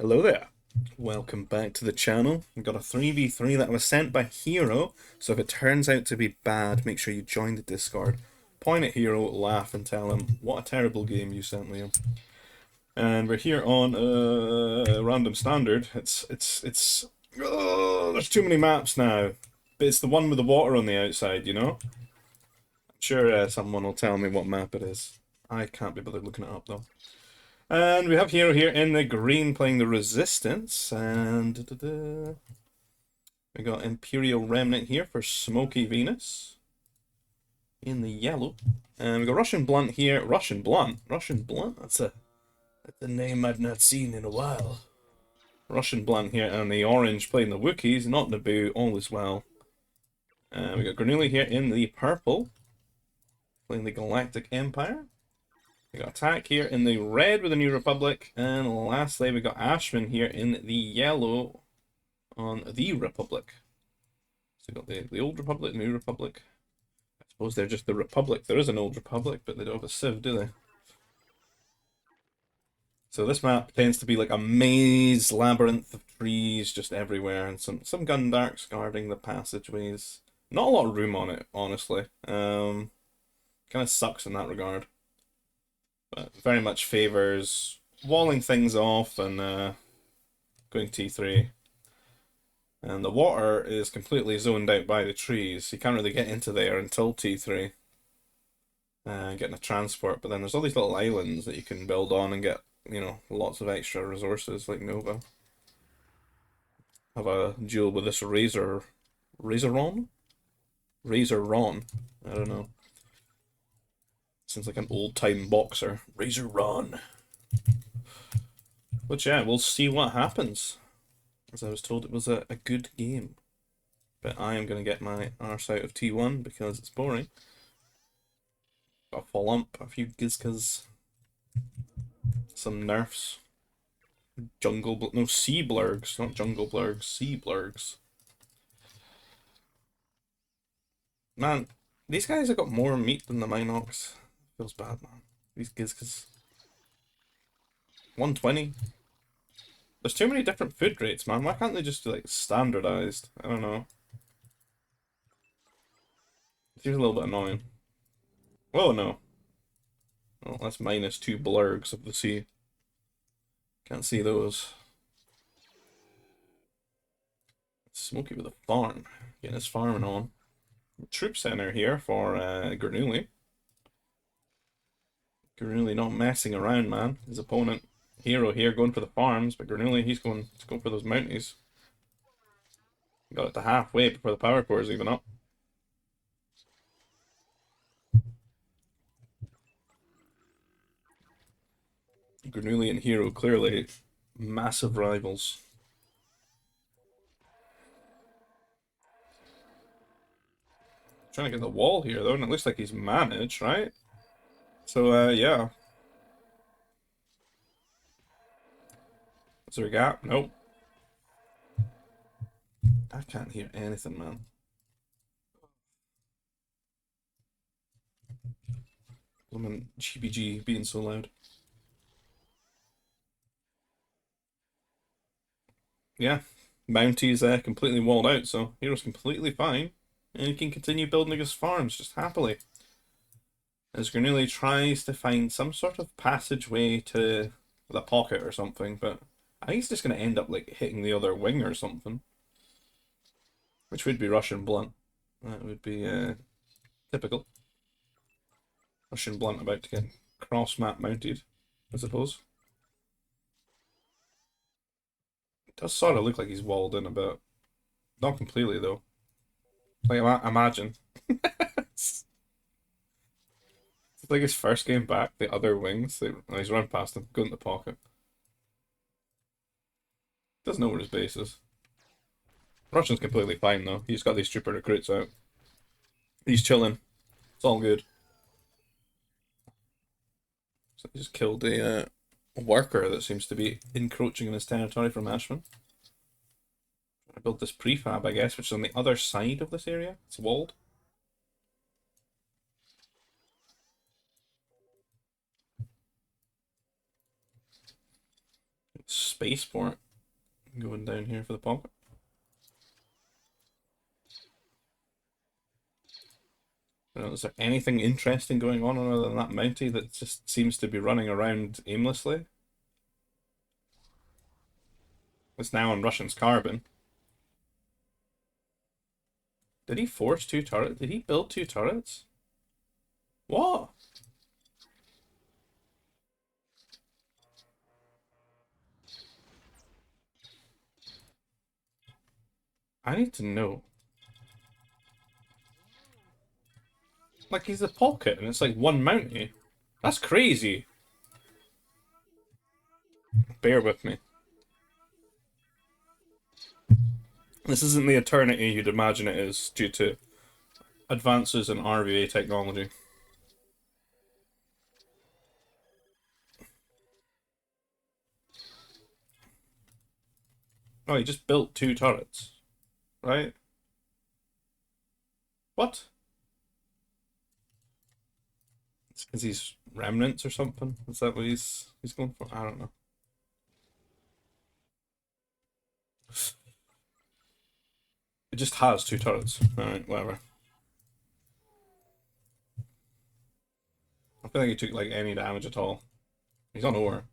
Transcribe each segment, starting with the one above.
Hello there. Welcome back to the channel. We've got a 3v3 that was sent by Hero, so if it turns out to be bad, make sure you join the Discord. Point at Hero, laugh, and tell him what a terrible game you sent Liam. And we're here on random standard. Oh, there's too many maps now. But it's the one with the water on the outside, you know? I'm sure someone will tell me what map it is. I can't be bothered looking it up though. And we have Hero here in the green playing the Resistance, and we got Imperial Remnant here for Smoky Venus in the yellow, and we got RussianBlunt here. RussianBlunt. That's a name I've not seen in a while. RussianBlunt here, and the orange playing the Wookiees, not Naboo, all is well. And we got Granuli here in the purple playing the Galactic Empire. We got Attack here in the red with the New Republic, and lastly we got Ashman here in the yellow on the Republic. So we got the Old Republic, New Republic. I suppose they're just the Republic. There is an Old Republic, but they don't have a Civ, do they? So this map tends to be like a maze labyrinth of trees just everywhere, and some Gundarks guarding the passageways. Not a lot of room on it, honestly. Kind of sucks in that regard. But very much favors walling things off and going T3. And the water is completely zoned out by the trees. You can't really get into there until T3. Getting a transport, but then there's all these little islands that you can build on and get, you know, lots of extra resources like Nova. Have a duel with this Razoron? Razoron? I don't know. Sounds like an old-time boxer. Razoron. But yeah, we'll see what happens. As I was told, it was a good game. But I am going to get my arse out of T1 because it's boring. Got a Folump, a few Gizkas, some nerfs. No, Sea Blurgs, not Jungle Blurgs, Sea Blurgs. Man, these guys have got more meat than the Minox. Feels bad, man. These Gizkas. 120. There's too many different food rates, man. Why can't they just be, like, standardized? I don't know. It seems a little bit annoying. Oh, no. Well, that's -2 blurgs of the sea. Can't see those. Smoky with a farm. Getting his farming on. Troop center here for Granuli. Granuli not messing around, man. His opponent, Hero here, going for the farms, but Granuli, he's going for those mounties. Got it to halfway before the power core is even up. Granuli and Hero clearly massive rivals. Trying to get the wall here though, and it looks like he's managed, right? So yeah. Is there a gap? Nope. I can't hear anything, man. Blooming GBG being so loud. Yeah, Mounty's completely walled out, so Hero's completely fine. And he can continue building his farms just happily. As Granuli tries to find some sort of passageway to the pocket or something, but I think he's just going to end up like hitting the other wing or something. Which would be RussianBlunt. That would be typical. RussianBlunt about to get cross-map mounted, I suppose. It does sort of look like he's walled in a bit. Not completely, though. Like, imagine. It's like his first game back, the other wings, he's run past him, go in the pocket. Doesn't know where his base is. Russian's completely fine, though. He's got these trooper recruits out. He's chilling. It's all good. So he just killed a worker that seems to be encroaching in his territory from Ashman. I built this prefab, I guess, which is on the other side of this area. It's walled. spaceport going down here for the pocket. Is there anything interesting going on other than that Mountie that just seems to be running around aimlessly? It's now on Russian's carbon. Did he force 2 turrets? Did he build 2 turrets? What? I need to know. Like, he's a pocket, and it's like 1 Mountie. That's crazy. Bear with me. This isn't the eternity you'd imagine it is due to advances in RVA technology. Oh, he just built 2 turrets, right? What? It's because he's remnants or something? Is that what he's going for? I don't know. It just has 2 turrets. Alright, whatever. I feel like he took like any damage at all. He's on ore.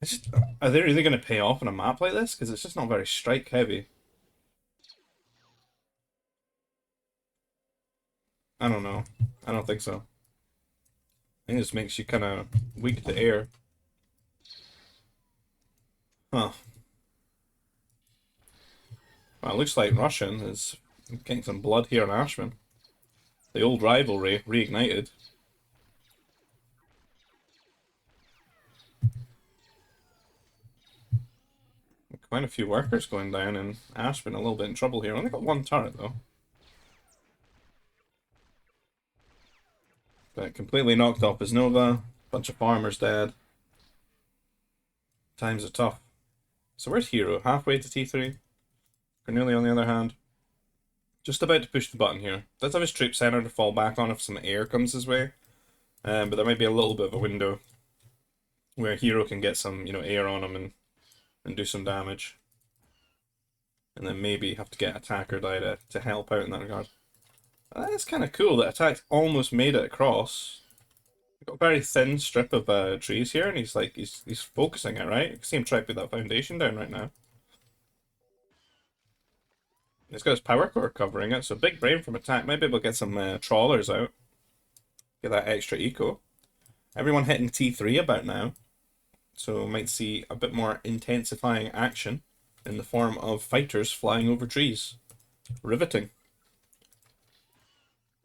It's just, are they really going to pay off on a map like this? Because it's just not very strike heavy. I don't know. I don't think so. I think this makes you kind of weak to air. Huh. Well, it looks like Russian is getting some blood here on Ashman. The old rivalry reignited. Quite a few workers going down, and Ashman a little bit in trouble here. Only got 1 turret though. But completely knocked off his Nova. Bunch of farmers dead. Times are tough. So where's Hero? Halfway to T3. Cornelia, on the other hand, just about to push the button here. Does have his troop center to fall back on if some air comes his way. But there might be a little bit of a window where Hero can get some, air on him and do some damage. And then maybe have to get Attack or Die to help out in that regard. That's kind of cool that Attack's almost made it across. We've got a very thin strip of trees here, and he's focusing it, right? You can see him try to put that foundation down right now. He's got his power core covering it, so big brain from Attack. Maybe we'll get some trawlers out. Get that extra eco. Everyone hitting T3 about now. So we might see a bit more intensifying action in the form of fighters flying over trees. Riveting.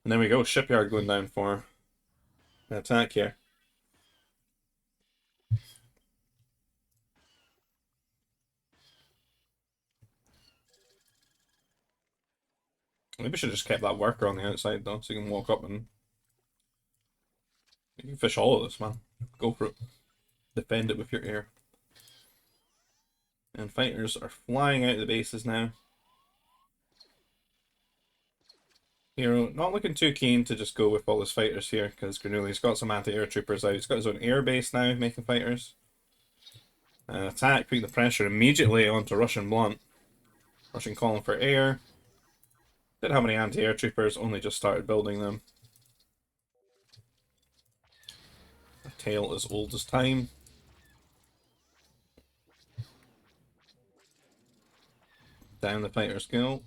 And there we go, Shipyard going down for an attack here. Maybe we should have just kept that worker on the outside though, so you can walk up and you can fish all of this, man. Go for it. Defend it with your air. And fighters are flying out of the bases now. Hero not looking too keen to just go with all his fighters here, because Granulli's got some anti-air troopers out. He's got his own air base now, making fighters. Attack, putting the pressure immediately onto RussianBlunt. Russian calling for air. Didn't have any anti-air troopers, only just started building them. A tale as old as time. Down the fighters go.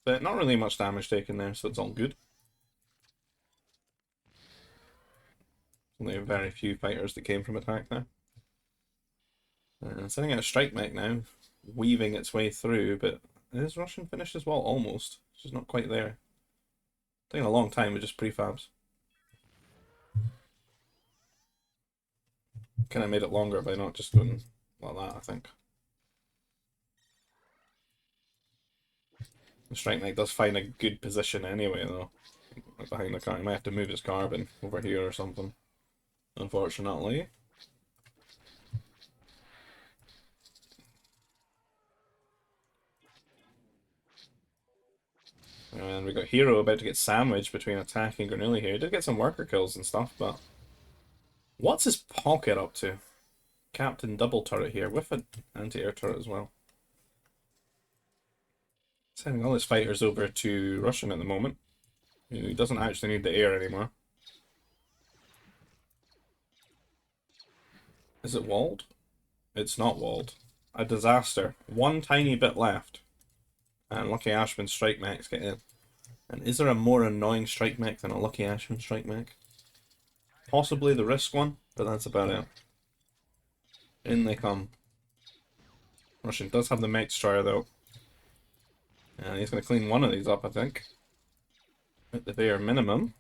But not really much damage taken there, so it's all good. Only very few fighters that came from Attack there. Sending out a strike mech now, weaving its way through, but is Russian finished as well? Almost. It's just not quite there. Taking a long time with just prefabs. Kind of made it longer by not just doing like that, I think. The strike knight does find a good position anyway, though. Behind the car, he might have to move his carbon over here or something. Unfortunately. And we got Hero about to get sandwiched between Attack and Granulli here. He did get some worker kills and stuff, but what's his pocket up to? Captain double turret here with an anti-air turret as well. Sending all his fighters over to Russian at the moment. He doesn't actually need the air anymore. Is it walled? It's not walled. A disaster. One tiny bit left. And Lucky Ashman's strike mechs get in. And is there a more annoying strike mech than a Lucky Ashman strike mech? Possibly the Risk one, but that's about it. In they come. Russian does have the mech destroyer though. And he's going to clean one of these up, I think. At the bare minimum.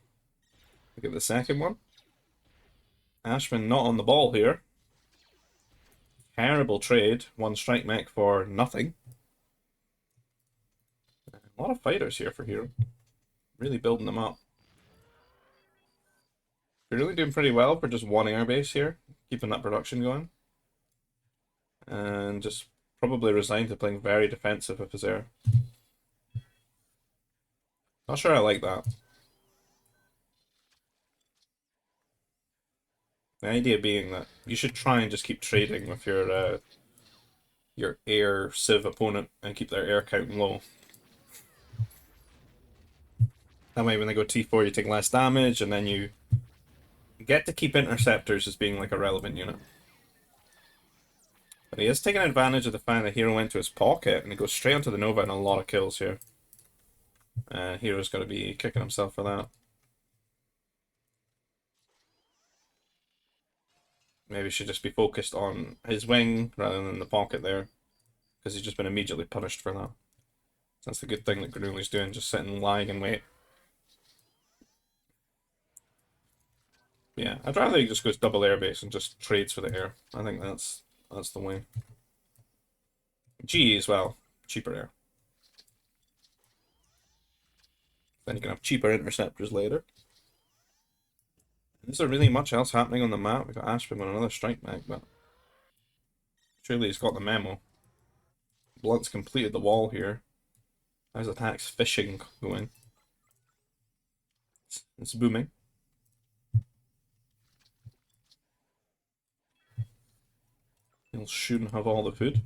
Look at the second one. Ashman not on the ball here. Terrible trade. One strike mech for nothing. A lot of fighters here for Hero. Really building them up. We're really doing pretty well for just one airbase here. Keeping that production going. And just probably resigned to playing very defensive with his air. Not sure I like that. The idea being that you should try and just keep trading with your air civ opponent and keep their air count low. That way when they go T4 you take less damage and then you get to keep interceptors as being like a relevant unit. But he is taking advantage of the fact that Hero went to his pocket and he goes straight onto the Nova and a lot of kills here. Hero's got to be kicking himself for that. Maybe should just be focused on his wing rather than the pocket there. Because he's just been immediately punished for that. So that's the good thing that Granuli's doing, just sitting lying in wait. Yeah, I'd rather he just goes double airbase and just trades for the air. I think that's the way. G as well, cheaper air. Then you can have cheaper interceptors later. Is there really much else happening on the map? We've got Ashby on another strike mech, but surely he's got the memo. Blunt's completed the wall here. How's attacks fishing going? It's booming. He'll shouldn't have all the food.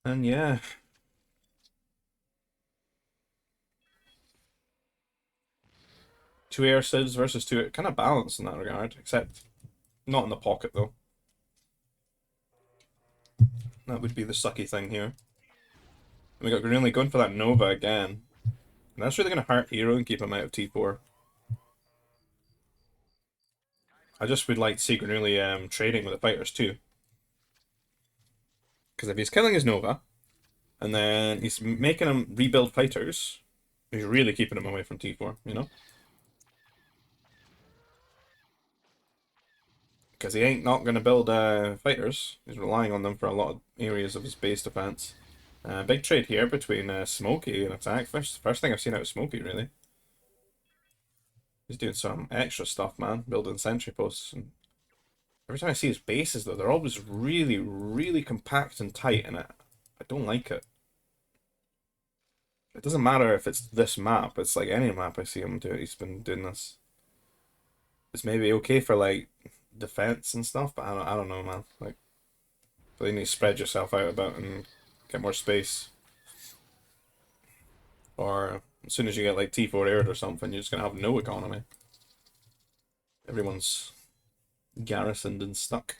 And yeah. Two air civs versus two, kind of balanced in that regard, except not in the pocket though. That would be the sucky thing here. And we got Granuli going for that Nova again. And that's really going to hurt Hero and keep him out of T4. I just would like to see Granuli trading with the fighters too. Because if he's killing his Nova, and then he's making him rebuild fighters, he's really keeping him away from T4, you know? Because he ain't not going to build fighters. He's relying on them for a lot of areas of his base defense. Big trade here between Smokey and Attack. First thing I've seen out of Smokey, really. He's doing some extra stuff, man. Building sentry posts. And every time I see his bases, though, they're always really, really compact and tight, and I don't like it. It doesn't matter if it's this map. It's like any map I see him do. He's been doing this. It's maybe okay for, like, defense and stuff, but I don't know, man. Like, but you need to spread yourself out a bit and get more space. Or as soon as you get like T4 aired or something, you're just gonna have no economy. Everyone's garrisoned and stuck.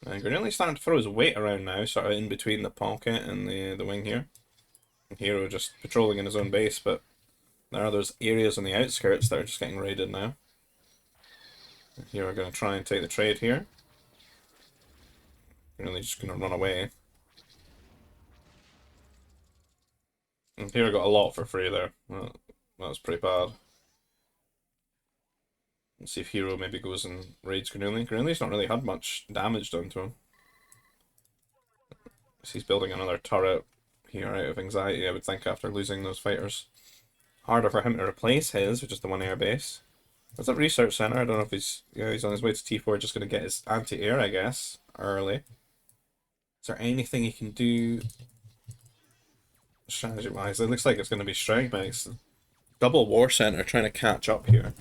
And Granelli's starting to throw his weight around now, sort of in between the pocket and the wing here. And Hero just patrolling in his own base, but there are those areas on the outskirts that are just getting raided now. And here we're going to try and take the trade here. Really just going to run away. And here I got a lot for free there. Well, that was pretty bad. Let's see if Hero maybe goes and raids Granuli. Granuli's not really had much damage done to him. So he's building another turret here out of anxiety, I would think, after losing those fighters. Harder for him to replace his, which is the one air base. There's a research center. I don't know if he's on his way to T4, just going to get his anti-air, I guess, early. Is there anything he can do strategy-wise? It looks like it's going to be strike mechs. double war center trying to catch up here.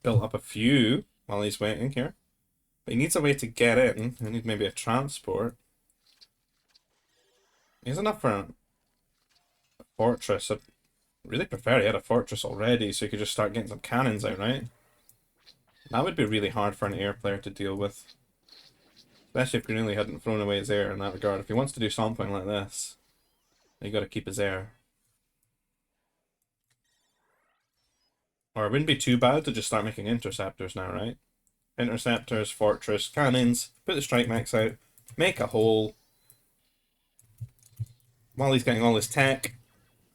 Built up a few while he's waiting here. But he needs a way to get in. I need maybe a transport. He has enough for a fortress. I'd really prefer he had a fortress already so he could just start getting some cannons out, right? That would be really hard for an air player to deal with. Especially if Granilli hadn't thrown away his air in that regard. If he wants to do something like this, you got to keep his air. Or it wouldn't be too bad to just start making interceptors now, right? Interceptors, fortress, cannons, put the strike max out, make a hole while he's getting all his tech,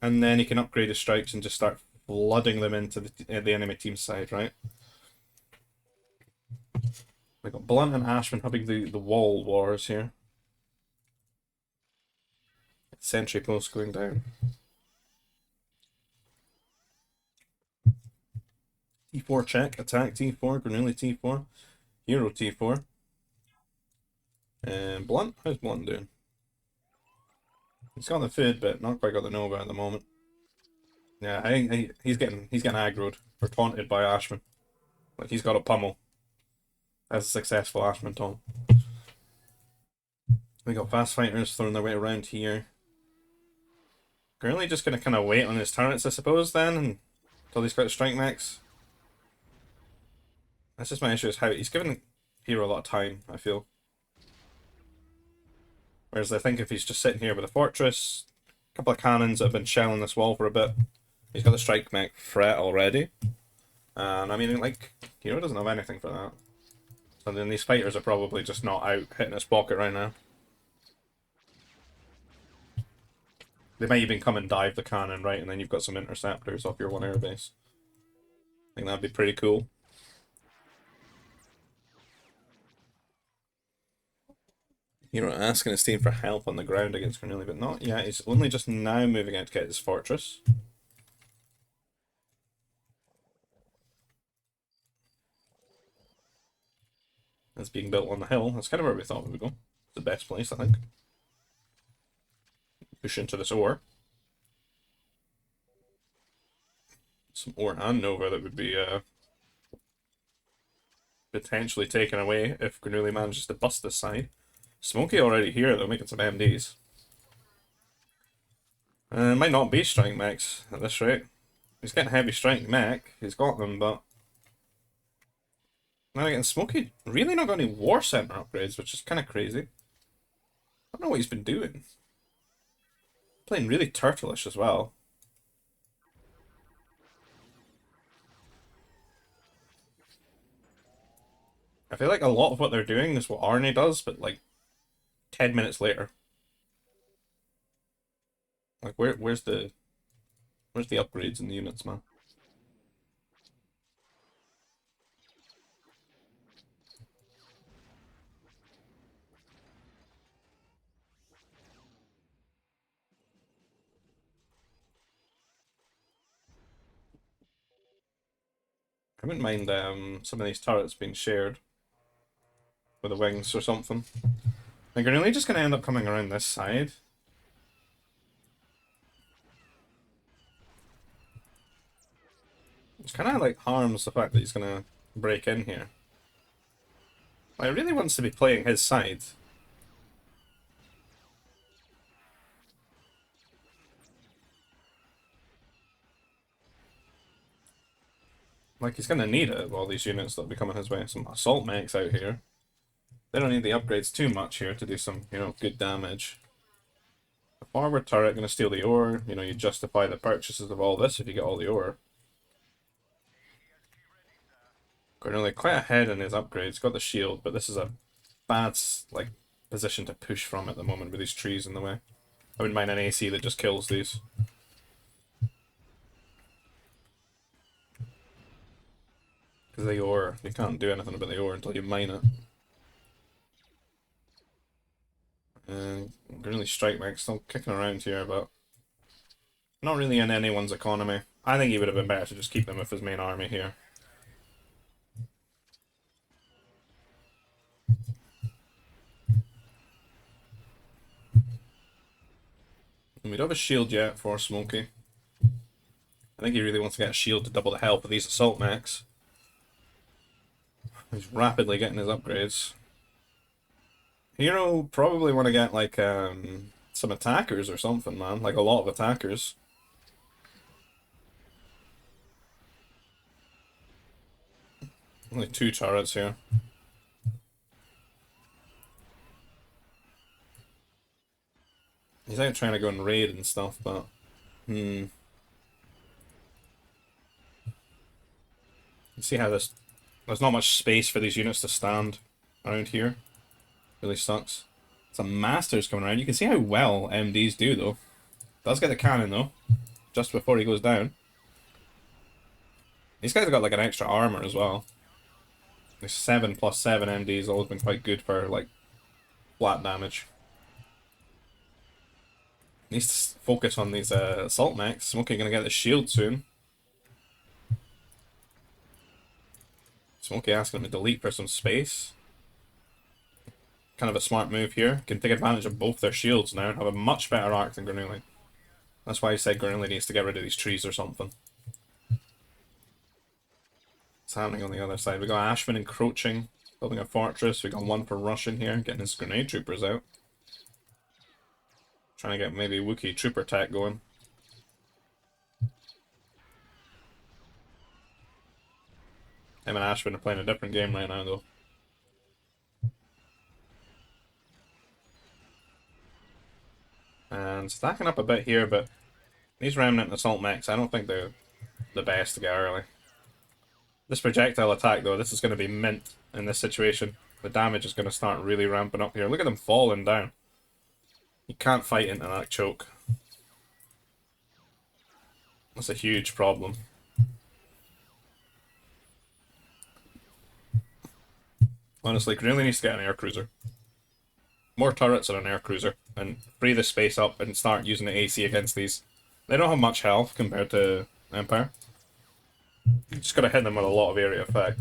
and then he can upgrade his strikes and just start flooding them into the enemy team's side, right? We got Blunt and Ashman having the wall wars here. Sentry post going down. T4 check, attack T4, Granilli T4, Hero T4. And Blunt, how's Blunt doing? He's got the food, but not quite got the Nova at the moment. Yeah, I think he's getting aggroed or taunted by Ashman. Like he's got a pummel. As a successful Ashman taunt. We got fast fighters throwing their way around here. Currently just gonna kinda wait on his turrets, I suppose, then, until he's got a strike max. That's just my issue, is how he's giving Hero a lot of time, I feel. Whereas I think if he's just sitting here with a fortress, a couple of cannons that have been shelling this wall for a bit, he's got the strike max threat already. And I mean, like, Hero doesn't have anything for that. So then these fighters are probably just not out hitting his pocket right now. They might even come and dive the cannon, right? And then you've got some interceptors off your one airbase. I think that'd be pretty cool. Hero asking his team for help on the ground against Granilli, but not yet. He's only just now moving out to get his fortress. It's being built on the hill. That's kind of where we thought we would go. It's the best place, I think. Push into this ore. Some ore and Nova that would be potentially taken away if Granilli manages to bust this side. Smokey already here, though, making some MDs. It might not be strike max at this rate. He's getting heavy strike mech. He's got them, but now again, Smokey really not got any war center upgrades, which is kind of crazy. I don't know what he's been doing. Playing really turtleish as well. I feel like a lot of what they're doing is what Arnie does, but like 10 minutes later. Like where's the upgrades in the units, man? I wouldn't mind some of these turrets being shared with the wings or something. Like, are really just gonna end up coming around this side? Which kind of like harms the fact that he's gonna break in here. Like, he really wants to be playing his side. Like, he's gonna need it with all these units that will be coming his way. Some assault mechs out here. They don't need the upgrades too much here to do some, you know, good damage. The forward turret gonna steal the ore. You know, you justify the purchases of all this if you get all the ore. Granilli quite ahead in his upgrades. Got the shield, but this is a bad, like, position to push from at the moment with these trees in the way. I wouldn't mind an AC that just kills these. Because the ore, you can't do anything about the ore until you mine it. And Granilli strike mech still kicking around here, but not really in anyone's economy. I think he would have been better to just keep them with his main army here. And we don't have a shield yet for Smokey. I think he really wants to get a shield to double the health of these assault mechs. He's rapidly getting his upgrades. Hero probably want to get like some attackers or something, man. Like a lot of attackers. Only 2 turrets here. He's out trying to go and raid and stuff, but you see how there's not much space for these units to stand around here. Really sucks. Some masters coming around. You can see how well MDs do though. Does get the cannon though, just before he goes down. These guys have got like an extra armor as well. There's 7+7 MDs always been quite good for like flat damage. Needs to focus on these assault mechs. Smokey gonna get the shield soon. Smokey asking him to delete for some space. Kind of a smart move here. Can take advantage of both their shields now and have a much better arc than Granuli. That's why he said Granuli needs to get rid of these trees or something. What's happening on the other side? We got Ashman encroaching, building a fortress. We got one for Russian here, getting his grenade troopers out. Trying to get maybe Wookiee trooper tech going. Him and Ashman are playing a different game right now though. And stacking up a bit here, but these remnant assault mechs, I don't think they're the best to get early. This projectile attack though, this is going to be mint in this situation. The damage is going to start really ramping up here. Look at them falling down. You can't fight into that choke. That's a huge problem. Honestly, really needs to get an air cruiser. More turrets and an air cruiser. And free the space up and start using the AC against these. They don't have much health compared to Empire. You just gotta hit them with a lot of area effect.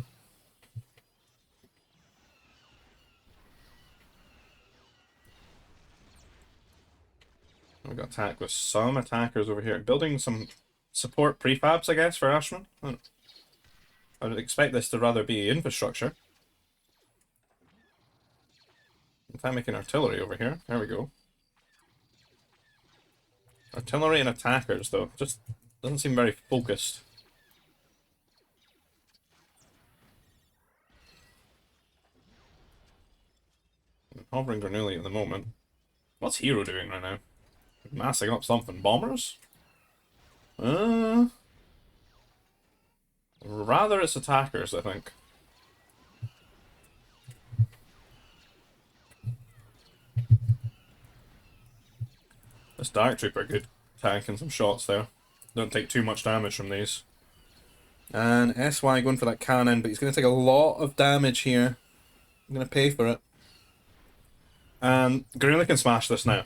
We got attacked with some attackers over here. Building some support prefabs, I guess, for Ashman. I would expect this to rather be infrastructure. In fact, making artillery over here. There we go. Artillery and attackers, though. Just doesn't seem very focused. I'm hovering Granuli at the moment. What's Hero doing right now? Massing up something. Bombers? Rather it's attackers, I think. This Dark Trooper good tanking some shots there. Don't take too much damage from these. And SY going for that cannon, but he's going to take a lot of damage here. I'm going to pay for it. And Granuli can smash this now.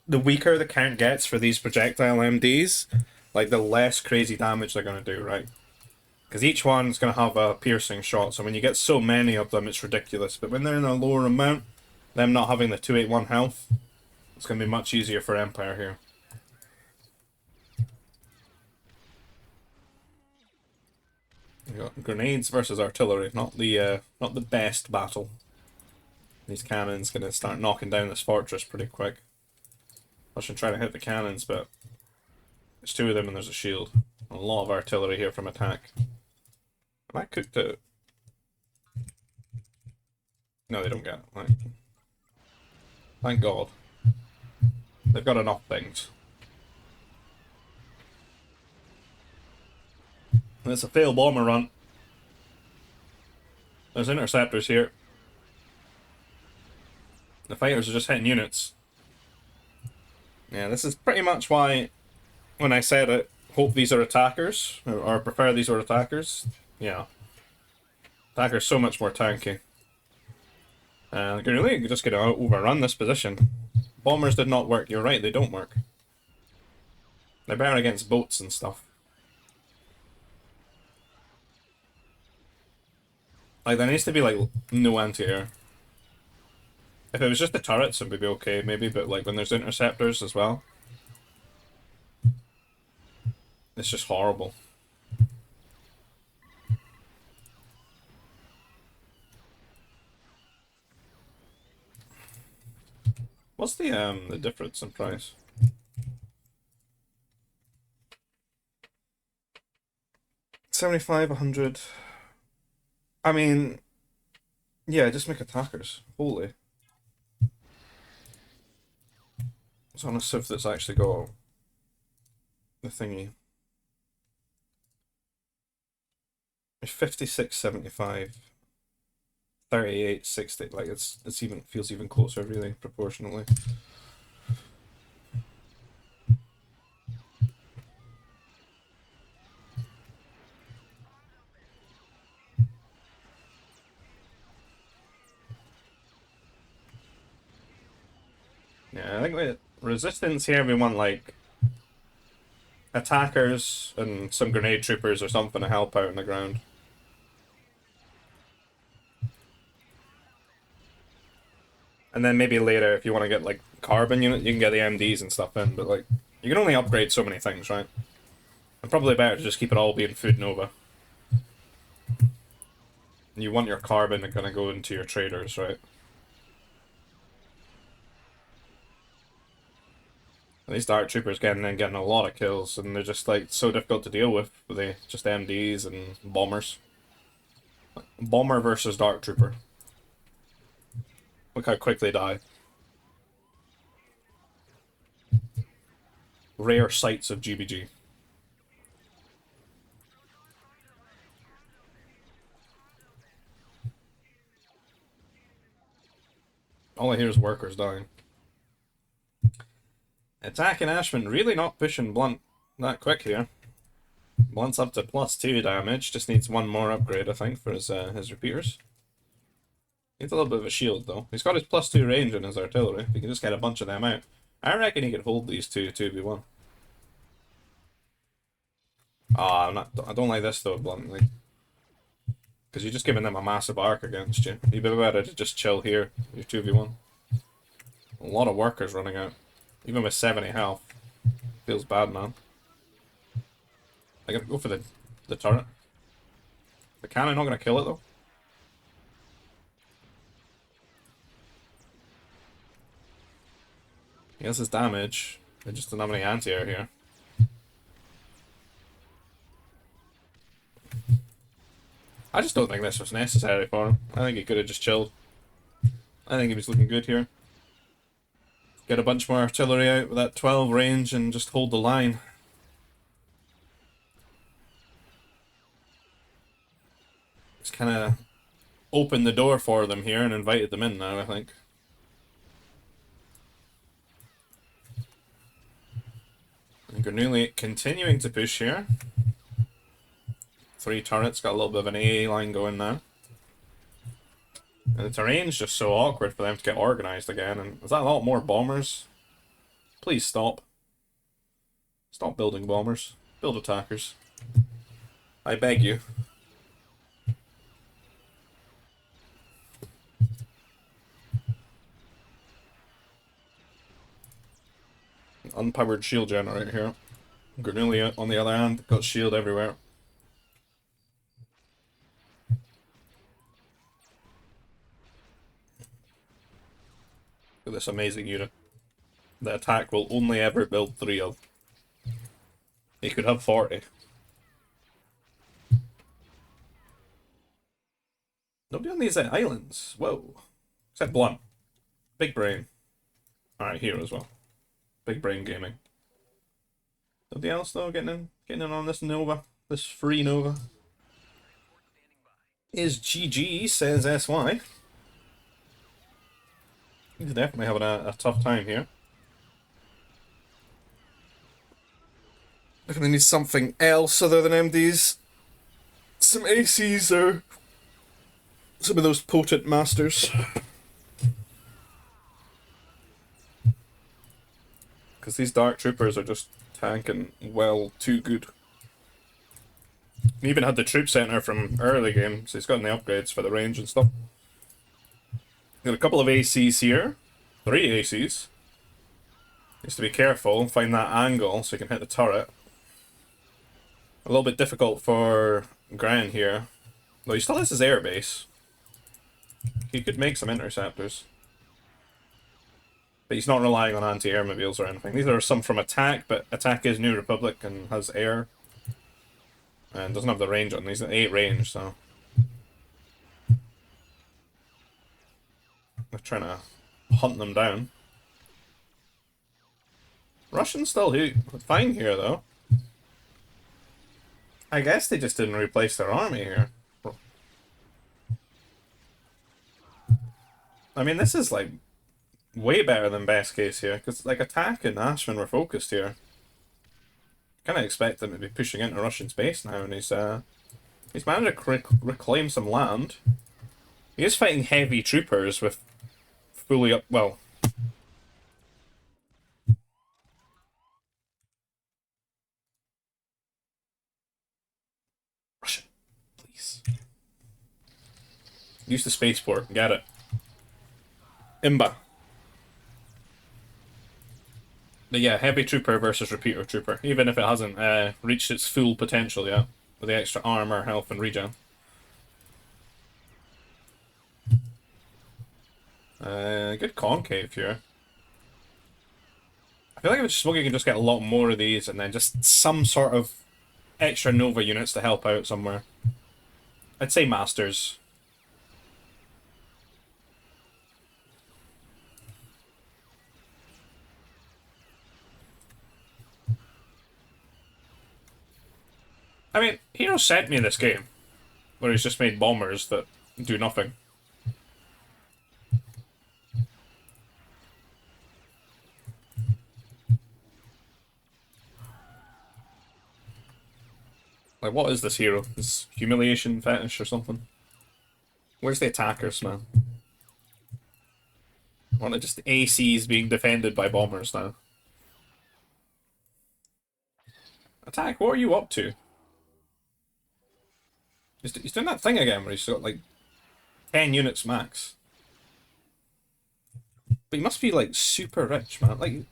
The weaker the count gets for these projectile MDs, like the less crazy damage they're going to do, right? Because each one's going to have a piercing shot, so when you get so many of them, it's ridiculous. But when they're in a lower amount, them not having the 281 health, it's going to be much easier for Empire here. We got grenades versus artillery, not the best battle. These cannons going to start knocking down this fortress pretty quick. I should try to hit the cannons, but there's 2 of them and there's a shield. A lot of artillery here from attack. Have I cooked it? No, they don't get it. Right. Thank God. They've got enough things. And it's a failed bomber run. There's interceptors here. The fighters are just hitting units. Yeah, this is pretty much why, when I said it, hope these are attackers, or prefer these were attackers. Yeah. Attackers so much more tanky. And Granuli just gonna overrun this position. Bombers did not work, you're right, they don't work. They're better against boats and stuff. Like, there needs to be, like, no anti-air. If it was just the turrets, it would be okay, maybe, but, like, when there's interceptors as well. It's just horrible. What's the difference in price? 75, 100. I mean, yeah, just make attackers. Holy. It's on a civ that's actually got the thingy. 56.75. 38.60. Like it's even feels even closer really proportionally. Yeah, I think with resistance here we want like attackers and some grenade troopers or something to help out on the ground. And then maybe later, if you want to get like carbon unit, you can get the MDs and stuff in. But like, you can only upgrade so many things, right? And probably better to just keep it all being Food Nova. You want your carbon to kind of go into your traders, right? And these Dark Troopers getting a lot of kills, and they're just like so difficult to deal with. They just MDs and bombers. Bomber versus Dark Trooper. Look how quick they die. Rare sights of GBG. All I hear is workers dying. Attacking Ashman, really not pushing Blunt that quick here. Blunt's up to +2 damage, just needs one more upgrade, I think, for his repeaters. Needs a little bit of a shield, though. He's got his +2 range in his artillery. If he can just get a bunch of them out. I reckon he could hold these two 2v1. Ah, I don't like this, though, Blunt. Like, because you're just giving them a massive arc against you. You'd be better to just chill here, your 2v1. A lot of workers running out. Even with 70 health. Feels bad, man. I gotta go for the turret. The cannon not gonna kill it, though. He has his damage. They just don't have any anti-air here. I just don't think this was necessary for him. I think he could have just chilled. I think he was looking good here. Get a bunch more artillery out with that 12 range and just hold the line. Just kind of opened the door for them here and invited them in now, I think. And Granuli continuing to push here. 3 turrets, got a little bit of an AA line going now. And the terrain's just so awkward for them to get organized again. And is that a lot more bombers? Please stop. Stop building bombers. Build attackers. I beg you. Unpowered shield generator here. Granulia, on the other hand, got shield everywhere. Look at this amazing unit. The attack will only ever build 3 of. He could have 40. Nobody on these islands. Whoa. Except Blunt. Big brain. Alright, here as well. Big brain gaming. Nobody else though getting in on this Nova. This free Nova. Is GG, says SY. He's definitely having a tough time here. They're gonna need something else other than MDs. Some ACs or some of those potent masters. Because these Dark Troopers are just tanking well too good. He even had the troop center from early game, so he's gotten the upgrades for the range and stuff. Got a couple of ACs here. 3 ACs. Needs to be careful and find that angle so he can hit the turret. A little bit difficult for Gran here. Though he still has his air base. He could make some interceptors. But he's not relying on anti-air mobiles or anything. These are some from attack, but attack is New Republic and has air. And doesn't have the range on these. 8 range, so. They're trying to hunt them down. Russians still fine here, though. I guess they just didn't replace their army here. I mean, this is, like, way better than best case here, because, like, attack and Ashman were focused here. Kind of expect them to be pushing into Russian space now, and he's managed to reclaim some land. He is fighting heavy troopers with fully up, well... Russia, please. Use the spaceport, get it. Imba. But yeah, heavy trooper versus repeater trooper, even if it hasn't reached its full potential yet, with the extra armor, health, and regen. Good concave here. I feel like with Smoke you can just get a lot more of these, and then just some sort of extra Nova units to help out somewhere. I'd say Masters. I mean, Hero sent me this game, where he's just made bombers that do nothing. Like, what is this hero? This humiliation fetish or something? Where's the attackers, man? Aren't it just ACs being defended by bombers now? Attack, what are you up to? He's doing that thing again where he's got like 10 units max. But he must be like super rich, man. Like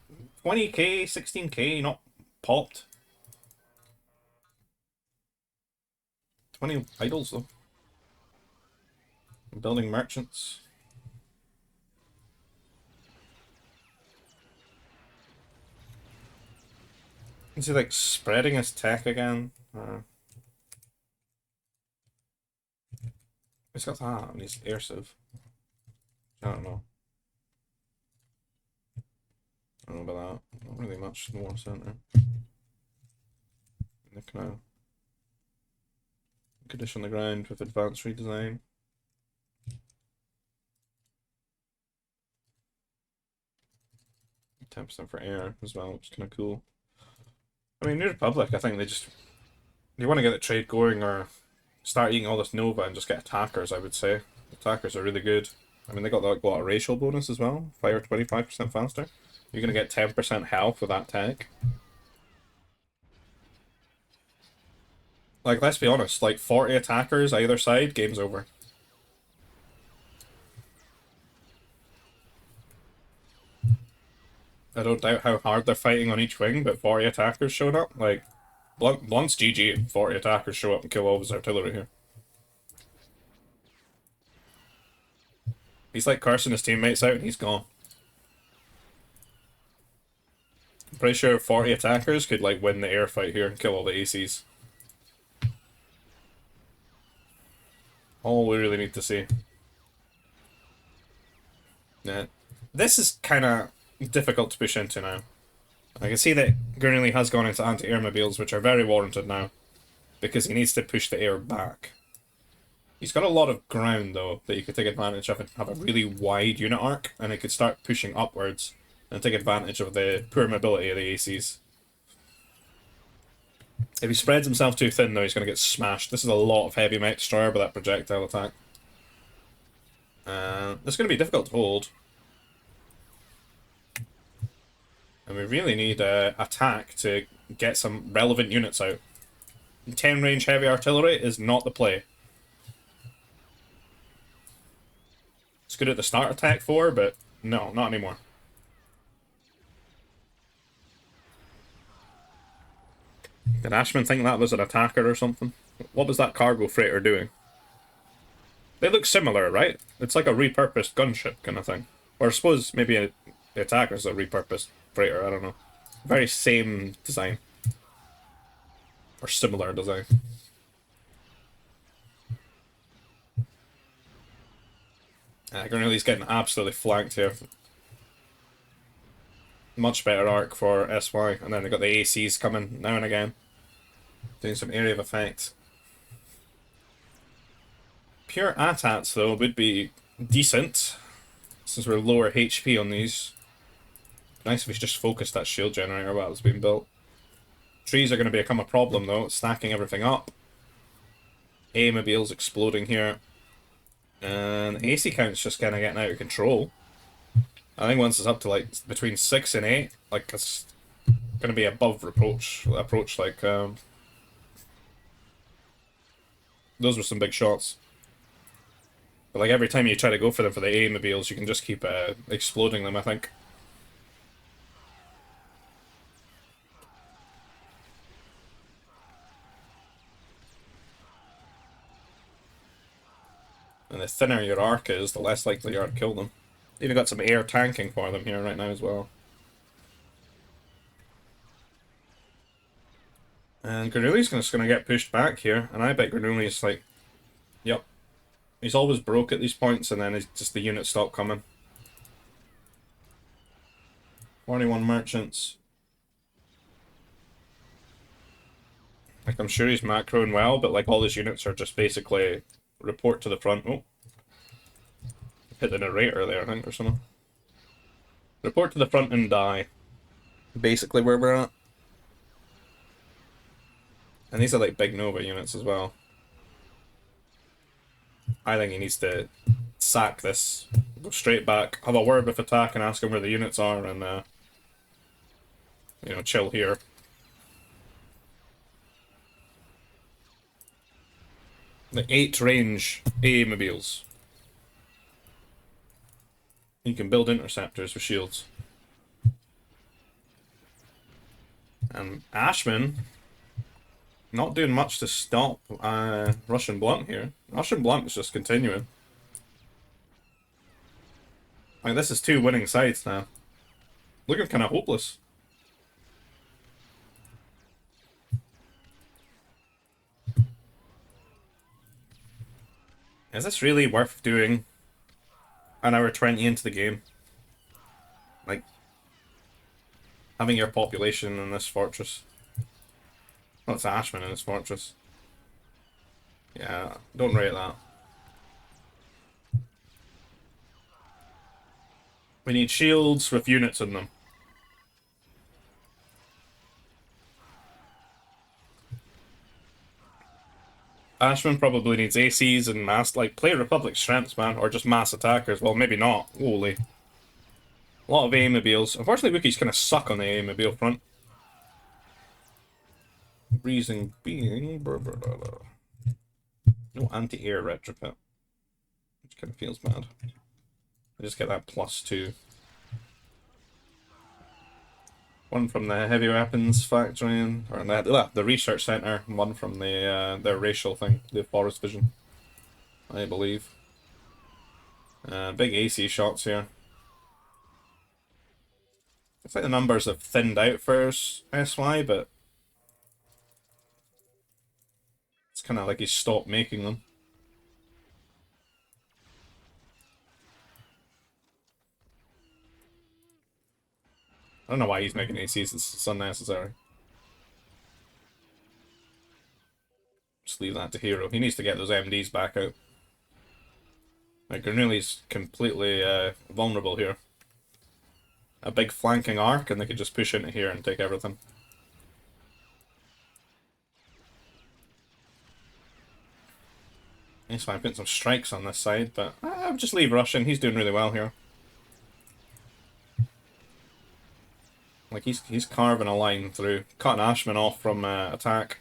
20k, 16k, not popped. 20 idols though. Building merchants. Is he like spreading his tech again? He's got that and he's air civ. I don't know. I don't know about that. Not really much in the war center. Nick now. Condition on the ground with advanced redesign. Temps them for air as well, which is kind of cool. I mean, New Republic, I think they want to get the trade going or start eating all this Nova and just get attackers, I would say. Attackers are really good. I mean, they got like, what, a racial bonus as well? Fire 25% faster. You're going to get 10% health with that tech. Like, let's be honest, like 40 attackers either side, game's over. I don't doubt how hard they're fighting on each wing, but 40 attackers showing up, like, Blunt's GG and 40 attackers show up and kill all of his artillery here. He's like cursing his teammates out and he's gone. I'm pretty sure 40 attackers could like win the air fight here and kill all the ACs. All we really need to see. Yeah. This is kind of difficult to push into now. I can see that Gurnley has gone into anti-air mobiles, which are very warranted now, because he needs to push the air back. He's got a lot of ground, though, that you could take advantage of and have a really wide unit arc, and he could start pushing upwards and take advantage of the poor mobility of the ACs. If he spreads himself too thin, though, he's going to get smashed. This is a lot of heavy mech destroyer with that projectile attack. This is going to be difficult to hold. And we really need attack to get some relevant units out. 10 range heavy artillery is not the play. It's good at the start attack 4, but no, not anymore. Did Ashman think that was an attacker or something? What was that cargo freighter doing? They look similar, right? It's like a repurposed gunship kind of thing. Or I suppose maybe the attacker's a repurposed freighter, I don't know. Very same design. Or similar design. Grenouille's getting absolutely flanked here. Much better arc for SY, and then they got the ACs coming now and again. Doing some area of effect. Pure ATATs, though, would be decent, since we're lower HP on these. Nice if we just focused that shield generator while it's being built. Trees are going to become a problem, though, stacking everything up. A-mobile's exploding here. And AC count's just kind of getting out of control. I think once it's up to, like, between 6 and 8, like, it's going to be above approach, like, those were some big shots. But, like, every time you try to go for them for the A-mobiles, you can just keep exploding them, I think. And the thinner your arc is, the less likely you are to kill them. Even got some air tanking for them here right now as well. And Grenouille's just going to get pushed back here, and I bet Grenouille's like, yep. He's always broke at these points, and then it's just the units stop coming. 41 merchants. Like, I'm sure he's macroing well, but like all his units are just basically report to the front. Oh. Hit the narrator there, I think, or something. Report to the front and die. Basically where we're at. And these are like big Nova units as well. I think he needs to sack this, go straight back, have a word with attack and ask him where the units are, and, you know, chill here. The 8 range A-mobiles. You can build interceptors with shields. And Ashman, not doing much to stop RussianBlunt here. RussianBlunt is just continuing. Like, this is 2 winning sides now. Looking kind of hopeless. Is this really worth doing an hour 20 into the game? Like, having your population in this fortress. Well, it's Ashman in this fortress. Yeah, don't rate that. We need shields with units in them. Ashman probably needs ACs and mass, like, play Republic strengths, man, or just mass attackers. Well, maybe not. Holy. A lot of A-mobiles. Unfortunately, Wookiees kind of suck on the A-mobile front. Reason being... no anti-air retrofit. Which kind of feels bad. I just get that +2. One from the heavy weapons factory, or the research center. One from the their racial thing, the forest vision, I believe. Big AC shots here. It's like the numbers have thinned out for SY, but it's kind of like he's stopped making them. I don't know why he's making ACs, it's unnecessary. Just leave that to Hero. He needs to get those MDs back out. Like, Grenouille's completely vulnerable here. A big flanking arc, and they could just push into here and take everything. Yes, fine, putting some strikes on this side, but I'll just leave Russian. He's doing really well here. Like, he's carving a line through, cutting Ashman off from attack.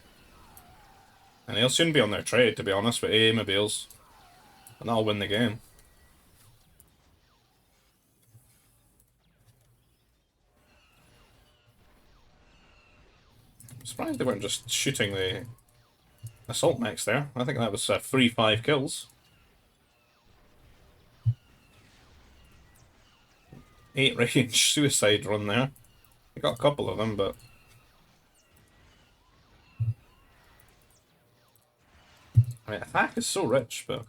And he'll soon be on their trade, to be honest, with A-mobiles. And that'll win the game. Surprised they weren't just shooting the assault mechs there. I think that was 3-5 kills. 8 range suicide run there. I got a couple of them, but I mean, attack is so rich, but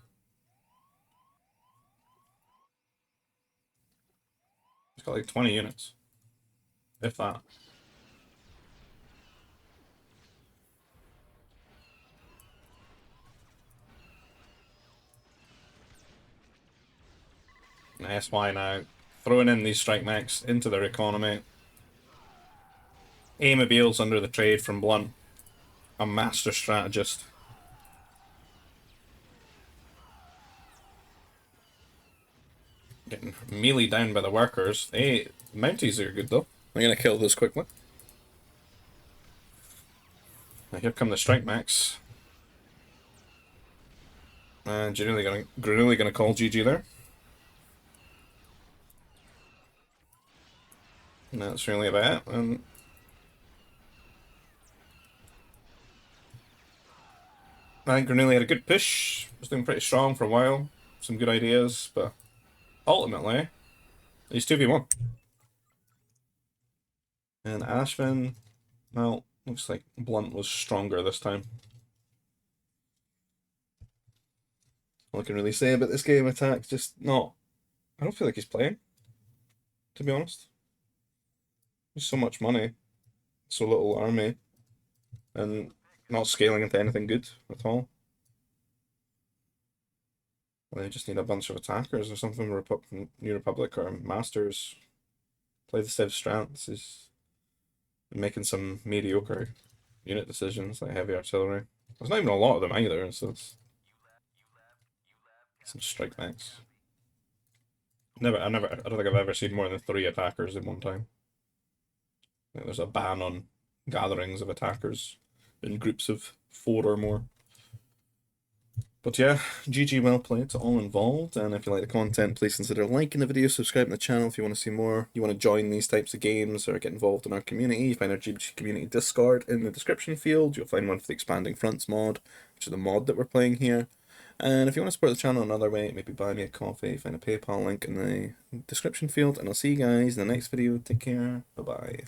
it's got like 20 units, if that. SY now throwing in these strike mechs into their economy. Aimobile's under the trade from Blunt, a master strategist. Getting melee down by the workers. Hey, Mounties are good though. I'm gonna kill this quickly. Now here come the strike mechs. And you're really gonna call GG there. And that's really about it. And I think Granelli had a good push. Was doing pretty strong for a while. Some good ideas, but ultimately, he's 2v1. And Ashvin, well, looks like Blunt was stronger this time. All I can really say about this game, attack's just not. I don't feel like he's playing, to be honest. There's so much money, so little army, and not scaling into anything good at all. They just need a bunch of attackers or something. New Republic or Masters. Play the Civ strats. Is making some mediocre unit decisions like heavy artillery. There's not even a lot of them either, so it's some strike mechs. I don't think I've ever seen more than 3 attackers in one time. Like there's a ban on gatherings of attackers in groups of 4 or more. But yeah, GG, well played to all involved, and if you like the content, please consider liking the video, subscribing to the channel if you want to see more. You want to join these types of games or get involved in our community, you find our GG community Discord in the description field. You'll find one for the Expanding Fronts mod, which is the mod that we're playing here. And if you want to support the channel another way, maybe buy me a coffee, find a PayPal link in the description field, and I'll see you guys in the next video. Take care, bye-bye.